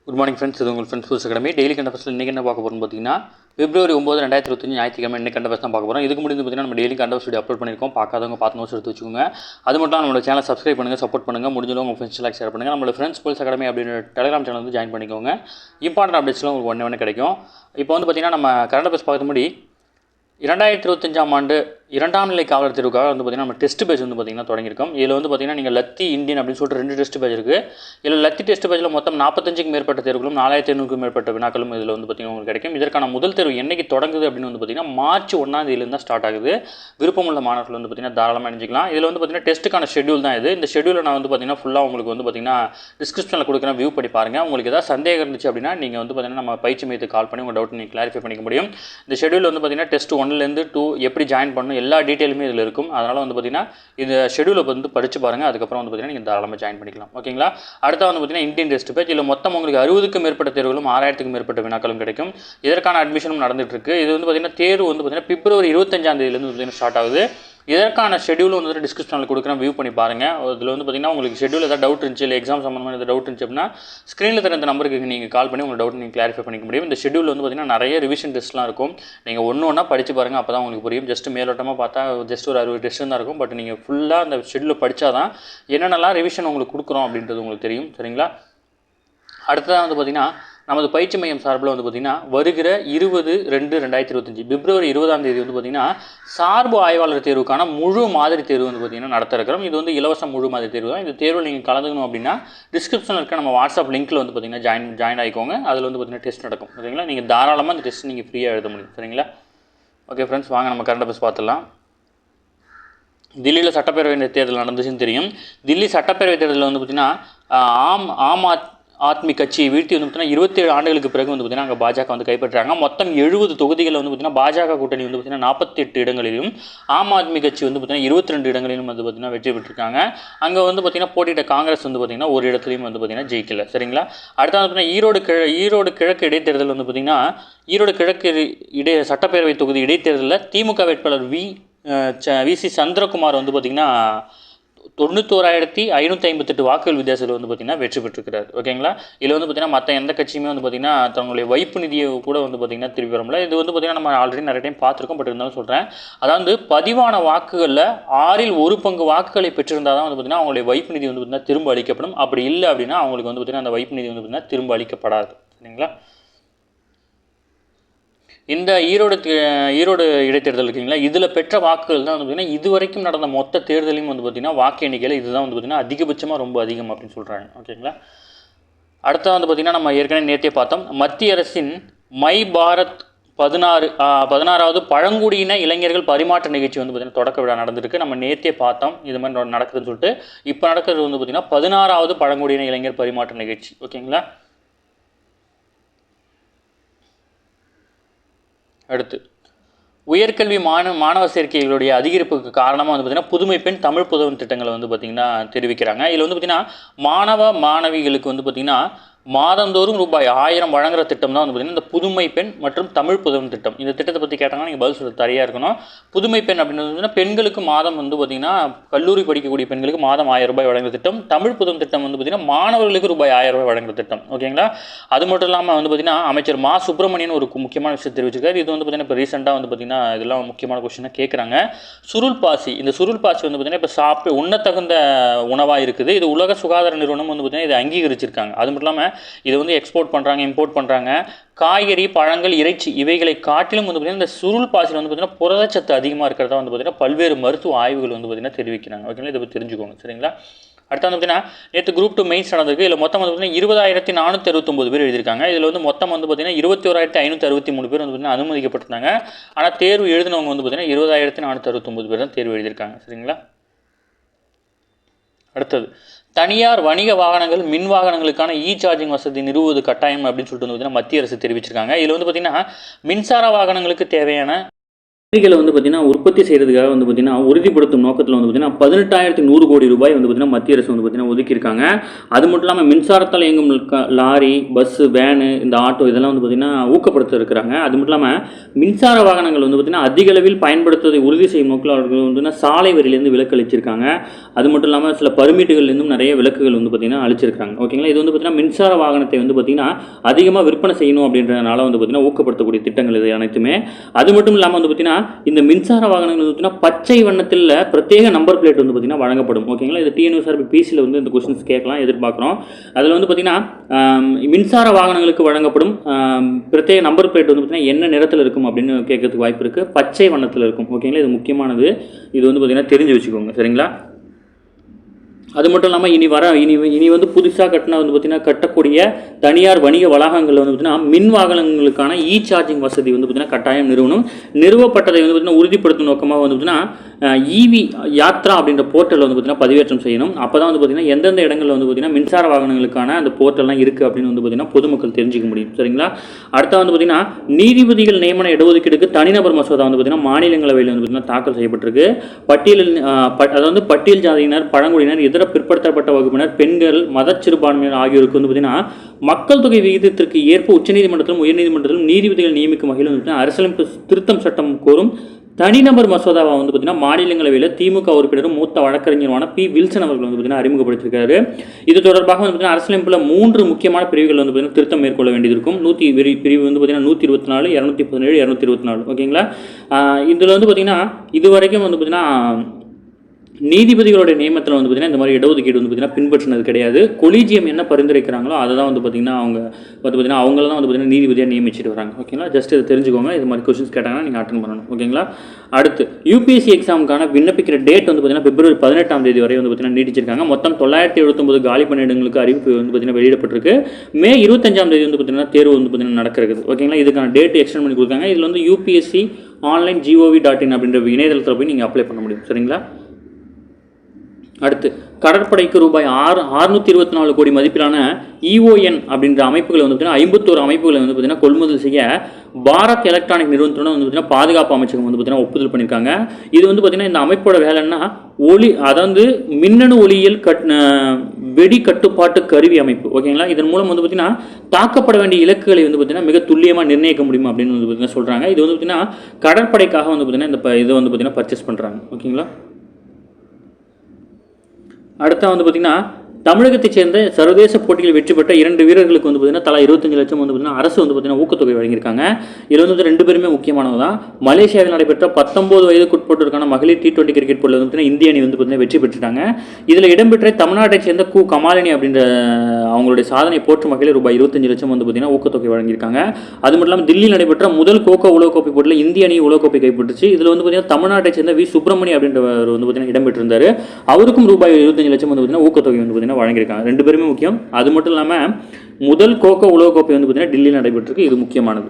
Good morning friends, இது உங்கள் friends புதுசு அகாடமி. டெய்லி கண்ட ஃபஸ்ட்டில் இன்றைக்கி என்ன பார்க்க போகிறோம்னு பார்த்தீங்கன்னா February 9, 2025 ஞாயிற்றுக்கிழமை இன்னைக்கு கண்ட ஃபஸ்ட் தான் பார்க்க போகிறோம். இதுக்கு முடிந்து பார்த்தீங்கன்னா நம்ம டெய்லி கண்ட வீடியோ அப்லோட் பண்ணியிருக்கோம். பார்க்காதவங்க பார்த்து நோட்ஸ் எடுத்து வச்சுக்கோங்க. அது மட்டும் நம்மளோட சேனல் சப்ஸ்கிரைப் பண்ணுங்கள், சப்போர்ட் பண்ணுங்கள். முடிஞ்சளவு உங்கள் ஃப்ரெண்ட்ஸ்லாம் ஷேர் பண்ணுங்கள். நம்மளோட ஃப்ரெண்ட்ஸ் புல்ஸ் அகாடமி அப்படின்ற டெலிகிராம் சேனல் வந்து ஜாயின் பண்ணிக்கோங்க. இம்பார்ட்டன்ட் அப்டேட்ஸ்லாம் உங்களுக்கு ஒன்று கிடைக்கும். இப்போ வந்து பார்த்தீங்கன்னா நம்ம கரண்ட் அஃபேர்ஸ் பார்க்கறது முன்னாடி 2025ஆம் ஆண்டு 2ஆம் நிலை காவலர் தேர்வுக்காக வந்து பார்த்திங்கன்னா நம்ம டெஸ்ட் பேஜ் வந்து பார்த்திங்கன்னா தொடங்கியிருக்கோம். இதில் வந்து பார்த்திங்கன்னா நீங்கள் லத்தி இந்தியன் அப்படின்னு சொல்லிட்டு 2 டெஸ்ட் பேஜ் இருக்குது. இதில் லத்தி டெஸ்ட் பேஜில் மொத்தம் 45க்கும் மேற்பட்ட தேர்வுகளும் 4500க்கும் மேற்பட்ட வினாக்களும் இதில் வந்து பார்த்திங்கன்னா உங்களுக்கு கிடைக்கும். இதற்கான முதல் தேர்வு என்றைக்கு தொடங்குது அப்படின்னு வந்து பார்த்திங்கன்னா March 1ஆம் தேதியிலேருந்து தான் ஸ்டார்ட் ஆகுது. விருப்பமுள்ள மாணவர்கள் வந்து பார்த்திங்கன்னா தாராளமாக அணிஞ்சிக்கலாம். இதில் வந்து பார்த்திங்கன்னா டெஸ்ட்டுக்கான ஷெட்யூல் தான் இது. இந்த ஷெட்யூலை நான் வந்து பார்த்திங்கன்னா ஃபுல்லாக உங்களுக்கு வந்து பார்த்திங்கன்னா டிஸ்கிரிப்ஷனில் கொடுக்குறேன், வியூ பண்ணி பாருங்கள். உங்களுக்கு ஏதாவது சந்தேகம் இருந்துச்சு அப்படின்னா நீங்கள் வந்து பார்த்திங்கன்னா நம்ம பயிற்சி மையத்துக்கு கால் பண்ணி உங்கள் டவுட் நீங்கள் கிளாரிஃபை பண்ணிக்க முடியும். இந்த ஷெட்யூல் வந்து பார்த்திங்கன்னா டெஸ்ட் 1லேருந்து 2 எப்படி ஜாயின் பண்ணணும் எல்லா டீட்டெயிலுமே இதில் இருக்கும். அதனால் வந்து பார்த்திங்கன்னா இந்த ஷெட்யூலை வந்து படித்து பாருங்கள். அதுக்கப்புறம் வந்து பார்த்திங்கன்னா நீங்கள் தாராளமாக ஜாயின் பண்ணிக்கலாம். ஓகேங்களா? அடுத்த வந்து பார்த்திங்கன்னா இந்தியன் டெஸ்ட் பேஜ். இதில் மொத்தம் உங்களுக்கு 60க்கும் மேற்பட்ட தேர்வுகளும் 6000க்கும் மேற்பட்ட வினாக்களும் கிடைக்கும். இதற்கான அட்மிஷனும் நடந்துட்டு இருக்கு. இது வந்து பார்த்திங்கன்னா தேர்வு வந்து பார்த்திங்கன்னா February 25ஆம் தேதியிலேருந்து பார்த்திங்கன்னா ஸ்டார்ட் ஆகுது. இதற்கான ஷெட்யூல் வந்து டிஸ்கிரிப்ஷனில் கொடுக்குறேன், வியூ பண்ணி பாருங்கள். இதில் வந்து பார்த்திங்கன்னா உங்களுக்கு ஷெட்யூல் ஏதாவது டவுட் இருந்துச்சு, இல்லை எக்ஸாம் சம்மந்தமாக ஏதாவது டவுட் இருந்துச்சு அப்படின்னா ஸ்க்ரீனில் தர இந்த நம்பருக்கு நீங்கள் கால் பண்ணி உங்கள் டவுட் நீங்கள் கிளாரிஃபை பண்ணிக்க முடியும். இந்த ஷெட்யூல் வந்து பார்த்திங்கன்னா நிறைய ரிவிஷன் டெஸ்ட்லாம் இருக்கும். நீங்கள் ஒன்றா படித்து பாருங்கள், அப்போ தான் உங்களுக்கு புரியும். ஜஸ்ட் மேலோட்டமாக பார்த்தா ஜஸ்ட் ஒரு 60 டெஸ்ட் தான் இருக்கும். பட் நீங்கள் ஃபுல்லாக அந்த ஷெட்யூலை படித்தா தான் என்னென்னலாம் ரிவிஷன் உங்களுக்கு கொடுக்குறோம் அப்படின்றது உங்களுக்கு தெரியும். சரிங்களா? அடுத்ததாக வந்து பார்த்திங்கன்னா நமது பயிற்சி மையம் சார்பில் வந்து பார்த்திங்கன்னா வருகிற 20/2/2025 February 20ஆம் தேதி வந்து பார்த்திங்கன்னா சார்பு ஆய்வாளர் தேர்வுக்கான முழு மாதிரி தேர்வு வந்து பார்த்திங்கன்னா நடத்த இருக்கிறோம். இது வந்து இலவச முழு மாதிரி தேர்வு தான். இந்த தேர்வில் நீங்கள் கலந்துக்கணும் அப்படின்னா டிஸ்கிரிப்ஷனில் இருக்க நம்ம வாட்ஸ்அப் லிங்க்கில் வந்து பார்த்திங்கன்னா ஜாயின் ஆகிக்கோங்க. அதில் வந்து பார்த்திங்கன்னா டெஸ்ட் நடக்கும். சரிங்களா? நீங்கள் தாராளமாக அந்த டெஸ்ட் நீங்கள் ஃப்ரீயாக எழுத முடியும். சரிங்களா? ஓகே ஃப்ரெண்ட்ஸ், வாங்க நம்ம கரண்ட் அஃபேர்ஸ் பார்த்துடலாம். தில்லியில் சட்டப்பேரவை தேர்தல் நடந்துச்சுன்னு தெரியும். தில்லி சட்டப்பேரவை தேர்தலில் வந்து பார்த்திங்கன்னா ஆம் ஆத்மி கட்சியை வீழ்த்தி வந்து பார்த்திங்கன்னா 27 ஆண்டுகளுக்கு பிறகு வந்து பார்த்திங்கன்னா அங்கே பாஜக வந்து கைப்பற்றாங்க. மொத்தம் 70 தொகுதிகளில் வந்து பார்த்திங்கன்னா பாஜக கூட்டணி வந்து பார்த்திங்கன்னா 48 இடங்களிலும் ஆம் ஆத்மி கட்சி வந்து பார்த்திங்கன்னா 22 இடங்களிலும் வந்து பார்த்திங்கன்னா வெற்றி பெற்றிருக்காங்க. அங்கே வந்து பார்த்திங்கன்னா போட்டியிட்ட காங்கிரஸ் வந்து பார்த்திங்கன்னா ஒரு இடத்துலையும் வந்து பார்த்திங்கன்னா ஜெயிக்கல. சரிங்களா? அடுத்த வந்து பார்த்திங்கன்னா ஈரோடு கிழக்கு இடைத்தேர்தல் வந்து பார்த்திங்கன்னா ஈரோடு கிழக்கு சட்டப்பேரவை தொகுதி இடைத்தேர்தலில் திமுக வேட்பாளர் வி.சி. சந்திரகுமார் வந்து பார்த்திங்கன்னா 91,558 வாக்குகள் வித்தியாசத்தில் வந்து பார்த்திங்கன்னா வெற்றி பெற்றிருக்கிறார். ஓகேங்களா? இதில் வந்து பார்த்திங்கன்னா மற்ற எந்த கட்சியுமே வந்து பார்த்திங்கன்னா தங்களுடைய வைப்பு நிதியை கூட வந்து பார்த்திங்கன்னா திருப்பி வர முடியல. இது வந்து பார்த்திங்கன்னா நம்ம ஆல்ரெடி நிறைய டைம் பார்த்துருக்கோம். பட் இருந்தாலும் சொல்கிறேன், அதாவது பதிவான வாக்குகளில் 1/6 பங்கு வாக்குகளை பெற்றிருந்தால் தான் வந்து பார்த்திங்கன்னா அவங்களுடைய வைப்பு நிதி வந்து பார்த்திங்கன்னா திரும்ப அளிக்கப்படும். அப்படி இல்லை அப்படின்னா அவங்களுக்கு வந்து பார்த்திங்கன்னா அந்த வைப்பு நிதி வந்து பார்த்திங்கன்னா திரும்ப அளிக்கப்படாது. சரிங்களா? இந்த ஈரோடு இடைத்தேர்தல் இருக்குங்களா, இதில் பெற்ற வாக்குகள் தான் வந்து பார்த்திங்கன்னா இதுவரைக்கும் நடந்த மொத்த தேர்தலையும் வந்து பார்த்திங்கன்னா வாக்கு எண்ணிக்கையில் இதுதான் வந்து பார்த்திங்கன்னா அதிகபட்சமாக ரொம்ப அதிகம் அப்படின்னு சொல்கிறாங்க. ஓகேங்களா? அடுத்த வந்து பார்த்திங்கன்னா நம்ம ஏற்கனவே நேற்றே பார்த்தோம், மத்திய அரசின் மை பாரத் 16வது பழங்குடியின இளைஞர்கள் பரிமாற்ற நிகழ்ச்சி வந்து பார்த்திங்கன்னா தொடக்க விழா நடந்திருக்கு. நம்ம நேற்றே பார்த்தோம் இது மாதிரி நடக்குதுன்னு சொல்லிட்டு. இப்போ நடக்கிறது வந்து பார்த்திங்கன்னா 16வது பழங்குடியின இளைஞர் பரிமாற்ற நிகழ்ச்சி. ஓகேங்களா? அடுத்து உயர்கல்வி மாணவ சேர்க்கைகளுடைய அதிகரிப்புக்கு காரணமாக வந்து பார்த்திங்கன்னா புதுமை பெண் தமிழ் புதவன் திட்டங்களை வந்து பார்த்திங்கன்னா தெரிவிக்கிறாங்க. இதில் வந்து பார்த்திங்கன்னா மாணவிகளுக்கு வந்து பார்த்திங்கன்னா மாதந்தோறும் ரூபாய் 1000 வழங்குற திட்டம் தான் வந்து பார்த்திங்கன்னா இந்த புதுமை பெண் மற்றும் தமிழ் புதவன் திட்டம். இந்த திட்டத்தை பற்றி கேட்டாங்கன்னா நீங்கள் பதில் சொல்ல தரையாக இருக்கணும். புதுமை பெண் அப்படின்றது பெண்களுக்கு மாதம் வந்து பார்த்திங்கன்னா கல்லூரி படிக்கக்கூடிய பெண்களுக்கு மாதம் 1000 ரூபாய் வழங்குற திட்டம். தமிழ் புதவன் திட்டம் வந்து பார்த்திங்கன்னா மாணவர்களுக்கு ரூபாய் 1000 ரூபாய் வழங்குற திட்டம். ஓகேங்களா? அது மட்டும் இல்லாமல் வந்து பார்த்திங்கன்னா அமைச்சர் மா சுப்பிரமணியன் ஒரு முக்கியமான விஷயம் தெரிவிச்சிருக்காரு. இது வந்து பார்த்திங்கன்னா இப்போ ரீசெண்டாக வந்து பார்த்திங்கன்னா இதெல்லாம் முக்கியமான கொஸ்டினாக கேட்குறாங்க. சுருள் பாசி வந்து பார்த்திங்கன்னா இப்போ உண்ணத்தகுந்த உணவாக இருக்குது. இது உலக சுகாதார நிறுவனம் வந்து பார்த்திங்கன்னா இதை அங்கீகரிச்சிருக்காங்க. அது மட்டும் இல்லாமல் இதை வந்து எக்ஸ்போர்ட் பண்ணுறாங்க, இம்போர்ட் பண்ணுறாங்க. காய்கறி, பழங்கள், இறைச்சி இவைகளை காட்டிலும் வந்து பார்த்திங்கன்னா இந்த சுருள் பாசியில் வந்து பார்த்திங்கன்னா புரதச்சத்து அதிகமாக இருக்கிறதா வந்து பார்த்திங்கன்னா பல்வேறு மருத்துவ ஆய்வுகள் வந்து பார்த்திங்கன்னா தெரிவிக்கிறாங்க. ஓகேங்களா? இதை பற்றி தெரிஞ்சுக்கோங்க. சரிங்களா? அடுத்து வந்து பார்த்திங்கன்னா நேற்று குரூப் 2 மெயின்ஸ் நடந்திருக்கு. இதில் மொத்தம் வந்து பார்த்திங்கன்னா 20,469 பேர் எழுதியிருக்காங்க. இதில் வந்து மொத்தம் வந்து பார்த்திங்கன்னா 21,563 பேர் வந்து பார்த்திங்கன்னா அனுமதிக்கப்பட்டிருந்தாங்க. ஆனால் தேர்வு எழுதினவங்க வந்து பார்த்திங்கன்னா 20,469 பேர் தான் தேர்வு எழுதியிருக்காங்க. சரிங்களா? அடுத்தது தனியார் வணிக வாகனங்கள் மின் வாகனங்களுக்கான சார்ஜிங் வசதி நிறுவுவது கட்டாயம் அப்படின்னு சொல்லிட்டு வந்து மத்திய அரசு தெரிவிச்சிருக்காங்க. இதில் வந்து பார்த்திங்கன்னா மின்சார வாகனங்களுக்கு தேவையான வந்து பார்த்தீங்கன்னா உற்பத்தி செய்கிறதுக்காக வந்து பார்த்தீங்கன்னா உறுதிப்படுத்தும் நோக்கத்தில் வந்து பார்த்தீங்கன்னா 18,100 கோடி ரூபாய் வந்து பார்த்தீங்கன்னா மத்திய அரசு வந்து பார்த்தீங்கன்னா ஒதுக்கியிருக்காங்க. அது மட்டும் இல்லாமல் மின்சாரத்தால் இயங்கும் லாரி, பஸ்ஸு, வேனு, இந்த ஆட்டோ இதெல்லாம் வந்து பார்த்தீங்கன்னா ஊக்கப்படுத்த இருக்கிறாங்க. அது மட்டும் இல்லாமல் மின்சார வாகனங்கள் வந்து பார்த்தீங்கன்னா அதிக அளவில் பயன்படுத்துவதை உறுதி செய்யும் நோக்கில் அவர்கள் வந்து பார்த்தீங்கன்னா சாலை வரியிலேருந்து விலக்கு அளிச்சிருக்காங்க. அது மட்டும் இல்லாமல் சில பர்மிட்டுகள்லேருந்தும் நிறைய விலக்குகள் வந்து பார்த்தீங்கன்னா அளிச்சிருக்காங்க. ஓகேங்களா, இது வந்து பார்த்தீங்கன்னா மின்சார வாகனத்தை வந்து பார்த்தீங்கன்னா அதிகமாக விற்பனை செய்யணும் அப்படின்றதுனால வந்து பார்த்தீங்கன்னா ஊக்கப்படுத்தக்கூடிய திட்டங்கள் இது அனைத்துமே. அது மட்டும் இல்லாமல் வந்து பார்த்தீங்கன்னா இந்த மின்சார வாகனங்கள் வந்து பார்த்தீங்கன்னா பச்சை வண்ணத்தில் பிரத்யேக நம்பர் பிளேட் வந்து பார்த்தீங்கன்னா வழங்கப்படும். ஓகேங்களா, இது டிஎன்யூஎஸ்ஆர்பி பிசியில் வந்து இந்த கொஸ்டின்ஸ் கேட்கலாம், எதிர்பார்க்குறோம். அதில் வந்து பார்த்தீங்கன்னா மின்சார வாகனங்களுக்கு வழங்கப்படும் பிரத்யேக நம்பர் பிளேட் வந்து பார்த்தீங்கன்னா என்ன நிறத்தில் இருக்கும் அப்படின்னு கேட்கறதுக்கு வாய்ப்பு இருக்குது. பச்சை வண்ணத்தில் இருக்கும். ஓகேங்களா, இது முக்கியமானது. இது வந்து பார்த்தீங்கன்னா தெரிஞ்சு வச்சுக்கோங்க. சரிங்களா, அது மட்டும் இல்லாமல் இனி வந்து புதுசாக வந்து பார்த்திங்கன்னா கட்டக்கூடிய தனியார் வணிக வளாகங்களில் வந்து பார்த்திங்கன்னா மின் வாகனங்களுக்கான சார்ஜிங் வசதி வந்து பார்த்திங்கன்னா கட்டாயம் நிறுவப்பட்டதை வந்து பார்த்திங்கன்னா உறுதிப்படுத்தும் நோக்கமாக வந்து பார்த்திங்கன்னா இவி யாத்ரா அப்படின்ற போர்ட்டலில் வந்து பார்த்திங்கன்னா பதிவேற்றம் செய்யணும். அப்போ தான் வந்து பார்த்திங்கன்னா எந்தெந்த இடங்களில் வந்து பார்த்திங்கன்னா மின்சார வாகனங்களுக்கான அந்த போர்ட்டல்லாம் இருக்குது அப்படின்னு வந்து பார்த்திங்கன்னா பொதுமக்கள் தெரிஞ்சிக்க முடியும். சரிங்களா, அடுத்த வந்து பார்த்திங்கன்னா நீதிபதிகள் நியமன இடஒதுக்கீடுக்கு தனிநபர் மசோதா வந்து பார்த்திங்கன்னா மாநிலங்களவையில் வந்து பார்த்திங்கன்னா தாக்கல் செய்யப்பட்டிருக்கு. அதாவது பட்டியல் ஜாதியினர், பழங்குடியினர், இதர பிற்படுத்தப்பட்ட வகுப்பினர், பெண்கள், மத சிறுபான்மையினர் ஆகியோருக்கு வந்து பார்த்தீங்கன்னா மக்கள் தொகை விகிதத்திற்கு ஏற்ப உச்சநீதிமன்றத்திலும் உயர்நீதிமன்றத்திலும் நீதிபதிகள் நியமிக்கும் வகையில் வந்து அரசியலமைப்பு திருத்தம் சட்டம் கோரும் தனிநபர் மசோதாவை வந்து பார்த்தீங்கன்னா மாநிலங்களவையில் திமுக உறுப்பினரும் மூத்த வழக்கறிஞருமான பி. வில்சன் அவர்கள் வந்து பார்த்தீங்கன்னா அறிமுகப்படுத்தியிருக்காரு. இது தொடர்பாக வந்து பார்த்தீங்கன்னா அரசியலமைப்பில் 3 முக்கியமான பிரிவுகள் வந்து பார்த்தீங்கன்னா திருத்தம் மேற்கொள்ள வேண்டியது இருக்கும். பிரிவு வந்து பார்த்தீங்கன்னா 124, 217, 224. ஓகேங்களா, இதில் வந்து பார்த்தீங்கன்னா இது வரைக்கும் வந்து பார்த்தீங்கன்னா நீதிபதிகளுடைய நியமனத்தில் வந்து பார்த்திங்கன்னா இந்த மாதிரி இடஒதுக்கீடு வந்து பார்த்திங்கன்னா பின்பற்றினது கிடையாது. கொலீஜியம் என்ன பரிந்துரைக்கிறாங்களோ அதை தான் வந்து பார்த்திங்கன்னா அவங்க வந்து பார்த்திங்கன்னா அவங்கள தான் வந்து பார்த்திங்கன்னா நீதிபதியாக நியமிச்சிட்டு வராங்க. ஓகேங்களா, ஜஸ்ட் இதை தெரிஞ்சுக்கோங்க. இது மாதிரி கொஸ்டின்ஸ் கேட்டாங்கன்னா நீங்கள் அட்டன் பண்ணணும். ஓகேங்களா, அடுத்து யூபிஎஸ்சி எக்ஸாமுக்கான விண்ணப்பிக்கிற டேட் வந்து பார்த்திங்கன்னா பிப்ரவரி 18ஆம் தேதி வரை வந்து பார்த்திங்கன்னா நீடிச்சிருக்காங்க. மொத்தம் 979 காலி பணியிடங்களுக்கு அறிவிப்பு வந்து பார்த்திங்கன்னா வெளியிடப்பட்டிருக்கு. மே 25ஆம் தேதி வந்து பார்த்திங்கன்னா தேர்வு வந்து பார்த்திங்கன்னா நடக்கிறது. ஓகேங்களா, இதுக்கான டேட் எக்ஸ்டெண்ட் பண்ணி கொடுத்தாங்க. இதில் வந்து யூபிஎஸ்சி ஆன்லைன் gov.in அப்படின்ற இணையதளத்தில் போய் நீங்கள் அப்ளை பண்ண முடியும். சரிங்களா, அடுத்து கடற்படைக்கு ரூபாய் 624 கோடி மதிப்பிலான EON அப்படின்ற அமைப்புகளை வந்து பார்த்தீங்கன்னா 51 அமைப்புகளை வந்து பார்த்தீங்கன்னா கொள்முதல் செய்ய பாரத் எலக்ட்ரானிக் நிறுவனத்துடன் வந்து பார்த்தீங்கன்னா பாதுகாப்பு அமைச்சகம் வந்து பார்த்தீங்கன்னா ஒப்புதல் பண்ணியிருக்காங்க. இது வந்து பார்த்தீங்கன்னா இந்த அமைப்போட வேலைன்னா அதாவது மின்னணு ஒளியியல் வெடி கட்டுப்பாட்டு கருவி அமைப்பு. ஓகேங்களா, இதன் மூலம் வந்து பார்த்தீங்கன்னா தாக்கப்பட வேண்டிய இலக்குகளை வந்து பார்த்தீங்கன்னா மிக துல்லியமாக நிர்ணயிக்க முடியும் அப்படின்னு வந்து பார்த்தீங்கன்னா சொல்கிறாங்க. இது வந்து பார்த்தீங்கன்னா கடற்படைக்காக வந்து பார்த்தீங்கன்னா இந்த இதை வந்து பார்த்தீங்கன்னா பர்ச்சேஸ் பண்ணுறாங்க. ஓகேங்களா, அடுத்த வந்து பார்த்திங்கன்னா தமிழகத்தைச் சேர்ந்த சர்வதேச போட்டியில் வெற்றி பெற்ற 2 வீரர்களுக்கு வந்து பார்த்தீங்கன்னா தலா 25 லட்சம் வந்து பார்த்தீங்கன்னா அரசு வந்து பார்த்தீங்கன்னா ஊக்கத்தொகை வழங்கியிருக்காங்க. இதில் வந்து 2 பேருமே முக்கியமானது தான். மலேசியாவில் நடைபெற்ற 19 வயதுக்குட்பட்டோருக்கான மகளிர் T20 கிரிக்கெட் போட்டியில் வந்து பார்த்தீங்கன்னா இந்திய அணி வந்து பார்த்தீங்கன்னா வெற்றி பெற்றுட்டாங்க. இதில் இடம்பெற்ற தமிழ்நாட்டைச் சேர்ந்த கமாலினி அப்படின்ற அவங்களுடைய சாதனை போற்றும் வகையில் ரூபாய் 25 லட்சம் வந்து பார்த்தீங்கன்னா ஊக்கத்தொகை வழங்கியிருக்காங்க. அது மட்டும் இல்லாமல் தில்லியில் நடைபெற்ற முதல் கோகோ உலகக்கோப்பை போட்டியில் இந்திய அணி உலகக்கோப்பை கைப்பற்றுச்சு. இதில் வந்து பார்த்தீங்கன்னா தமிழ்நாட்டைச் சேர்ந்த வி. சுப்பிரமணி அப்படின்றவர் வந்து பார்த்தீங்கன்னா இடம்பெற்றிருந்தார். அவருக்கும் ரூபாய் 25 லட்சம் வந்து பார்த்தீங்கன்னா ஊக்கத்தொகை வந்து பார்த்தீங்கன்னா வழங்கியிருக்காங்க. 2 பேருமே முக்கியம். அது மட்டும் இல்லாமல் முதல் கோகோ உலகக்கோப்பை வந்து பார்த்தீங்கன்னா டெல்லியில் நடைபெற்றிருக்கு. இது முக்கியமானது.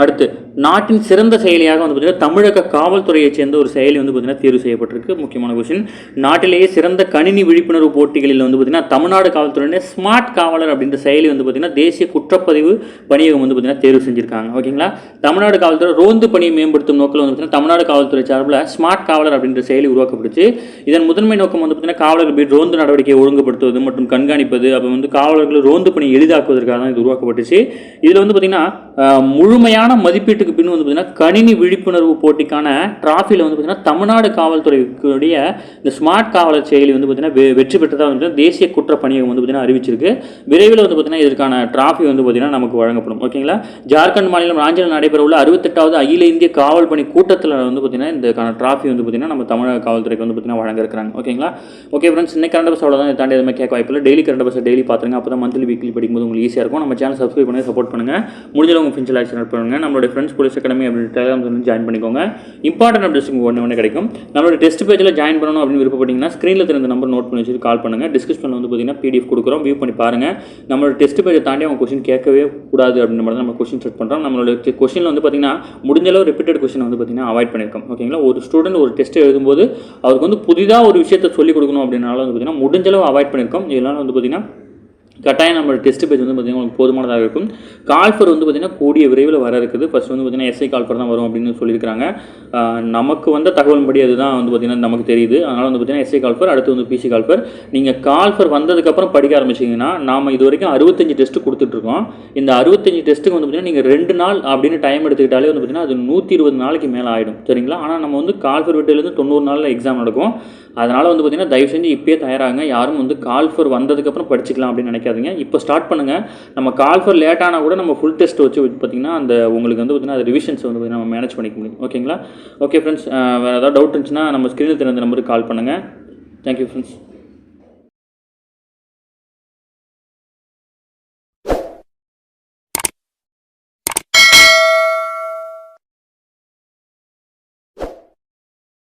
அடுத்து நாட்டின் சிறந்த செயலியாக வந்து பார்த்தீங்கன்னா தமிழக காவல்துறையைச் சேர்ந்த ஒரு செயலி வந்து பார்த்தீங்கன்னா தேர்வு செய்யப்பட்டிருக்கு. முக்கியமான கொஸ்டின். நாட்டிலேயே சிறந்த கணினி விழிப்புணர்வு போட்டிகளில் வந்து பார்த்தீங்கன்னா தமிழ்நாடு காவல்துறையினர் ஸ்மார்ட் காவலர் அப்படின்ற செயலி வந்து பார்த்தீங்கன்னா தேசிய குற்றப்பதிவு பணியகம் வந்து பார்த்தீங்கன்னா தேர்வு செஞ்சிருக்காங்க. ஓகேங்களா, தமிழ்நாடு காவல்துறை ரோந்து பணியை மேம்படுத்தும் நோக்கில் வந்து பார்த்தீங்கன்னா தமிழ்நாடு காவல்துறை சார்பில் ஸ்மார்ட் காவலர் அப்படின்ற செயலி உருவாக்கப்பட்டுச்சு. இதன் முதன்மை நோக்கம் வந்து பார்த்தீங்கன்னா காவலர்கள் ரோந்து நடவடிக்கையை ஒழுங்குபடுத்துவது மற்றும் கண்காணிப்பது, அப்போ வந்து காவலர்கள் ரோந்து பணியை எளிதாக்குவதற்காக தான் இது உருவாக்கப்பட்டுச்சு. இதில் வந்து பார்த்தீங்கன்னா முழுமையான மதிப்பீட்டுக்கு பின் வந்து பார்த்தீங்கன்னா கணினி விழிப்புணர்வு போட்டிக்கான டிராஃபியில் வந்து பார்த்தீங்கன்னா தமிழ்நாடு காவல்துறையுடைய இந்த ஸ்மார்ட் காவலர் செயலி வந்து பார்த்தீங்கன்னா வெற்றி பெற்றதாக வந்து தேசிய குற்ற பணியகம் வந்து பார்த்தீங்கன்னா அறிவிச்சிருக்கு. விரைவில் வந்து பார்த்தீங்கன்னா இதற்கான டிராஃபி வந்து பார்த்தீங்கன்னா நமக்கு வழங்கப்படும். ஓகேங்களா, ஜார்க்கண்ட் மாநிலம் ராஞ்சியில் நடைபெறவுள்ள 68வது அகில இந்திய காவல் பணி கூட்டத்தில் வந்து பார்த்தீங்கன்னா இதுக்கான டிராஃபி வந்து பார்த்தீங்கன்னா நம்ம தமிழக காவல்துறைக்கு வந்து பார்த்தீங்கன்னா வழங்க இருக்கிறாங்க. ஓகேங்களா, ஓகே ஃப்ரெண்ட்ஸ், இன்னைக்கு கரண்ட் பஸ் அவ்வளோதான். தாண்டி எதுவுமே கேட்க வாய்ப்பில்லை. டெய்லி கரண்ட் பஸ் டெய்லி பார்த்துருங்க. அப்போ தான் மந்த்லி வீக்லி படிக்கும்போது உங்களுக்கு ஈஸியாக இருக்கும். நம்ம சேனல் சப்ஸ்கிரைப் பண்ணி சப்போர்ட் பண்ணுங்கள். முடிஞ்சளவு உங்கள் ஃப்ரெண்ட்ஸ் ஆக்ஷன் பண்ணுங்கள். நம்மளுடைய ஃப்ரெண்ட்ஸ் போலீஸ் அகாடமி அப்படின்னு டெலிகிராம் வந்து ஜாயின் பண்ணிக்கோங்க. இம்பார்ட்டன்ட் அப்டேட்ஸ் ஒன்று கிடைக்கும். நம்மளோட டெஸ்ட் பேஜில் ஜாயின் பண்ணணும் அப்படின்னு விருப்பப்பட்டீங்கன்னா ஸ்க்ரீனில் தெரிந்த நம்பர் நோட் பண்ணி வச்சுட்டு கால் பண்ணுங்கள். டிஸ்கிரிப்ஷனில் வந்து பார்த்தீங்கன்னா PDF கொடுக்குறோம், வியூ பண்ணி பாருங்கள். நம்மளோட டெஸ்ட் பேஜை தாண்டி அவங்க கொஸ்டின் கேட்கவே கூடாது அப்படின்ற மாதிரி நம்ம கொஸ்டின் செட் பண்ணுறோம். நம்மளோட கொஸ்டினில் வந்து பார்த்தீங்கன்னா முடிஞ்சளவு ரிப்பீட்டட் கொஸ்டின் வந்து பார்த்தீங்கன்னா அவாய்ட் பண்ணியிருக்கோம். ஓகேங்களா, ஒரு ஸ்டூடெண்ட் ஒரு டெஸ்ட் எழுதும்போது அவருக்கு வந்து புதிதாக ஒரு விஷயத்தை சொல்லிக் கொடுக்கணும் அப்படின்னால வந்து பார்த்தீங்கன்னா முடிஞ்சளவு அவாய்ட் பண்ணியிருக்கோம். இதெல்லாம் வந்து பார்த்தீங்கன்னா கட்டாயம் நம்ம டெஸ்ட் பேஜ் வந்து பார்த்திங்கன்னா உங்களுக்கு போதுமானதாக இருக்கும். கால்ஃபர் வந்து பார்த்திங்கன்னா கூடிய விரைவில் வர இருக்குது. ஃபஸ்ட் வந்து பார்த்திங்கன்னா எஸ்ஐ கால்ஃபர் தான் வரும் அப்படின்னு சொல்லியிருக்காங்க. நமக்கு வந்த தகவல் படி அதுதான் வந்து பார்த்திங்கன்னா நமக்கு தெரியுது. அதனால் வந்து பார்த்திங்கன்னா எஸ்ஐ கால்ஃபர், அடுத்து வந்து பிசி கால்ஃபர். நீங்கள் கால்ஃபர் வந்ததுக்கப்புறம் படிக்க ஆரம்பிச்சிங்கன்னா நாம் இது வரைக்கும் 65 டெஸ்ட்டு கொடுத்துட்ருக்கோம். இந்த 65 டெஸ்ட்டுக்கு வந்து பார்த்திங்கன்னா நீங்கள் 2 நாள் அப்படின்னு டைம் எடுத்துக்கிட்டாலே வந்து பார்த்திங்கன்னா அது 120 நாளைக்கு மேலே ஆகிடும். சரிங்களா? ஆனால் நம்ம வந்து கால்ஃபர் விட்டதுலேருந்து 90 நாளில் எக்ஸாம் நடக்கும். அதனால் வந்து பார்த்திங்கன்னா தயவு செஞ்சு இப்போயே தயாராகுங்க. யாரும் வந்து கால்ஃபர் வந்ததுக்கப்புறம் படிச்சிக்கலாம் அப்படின்னு நினைக்காதீங்க. இப்போ ஸ்டார்ட் பண்ணுங்கள். நம்ம கால்ஃபர் லேட் ஆனால் கூட நம்ம ஃபுல் டெஸ்ட் வச்சு பார்த்திங்கன்னா அந்த உங்களுக்கு வந்து பார்த்திங்கன்னா அது ரிவிஷன்ஸ் வந்து பார்த்திங்கன்னா நம்ம மேனேஜ் பண்ணிக்க முடியும். ஓகேங்களா? ஓகே ஃப்ரெண்ட்ஸ், வேறு ஏதாவது டவுட் இருந்துச்சுன்னா நம்ம ஸ்க்ரீனில் தெரிந்த நம்பருக்கு கால் பண்ணுங்கள். Thank you friends.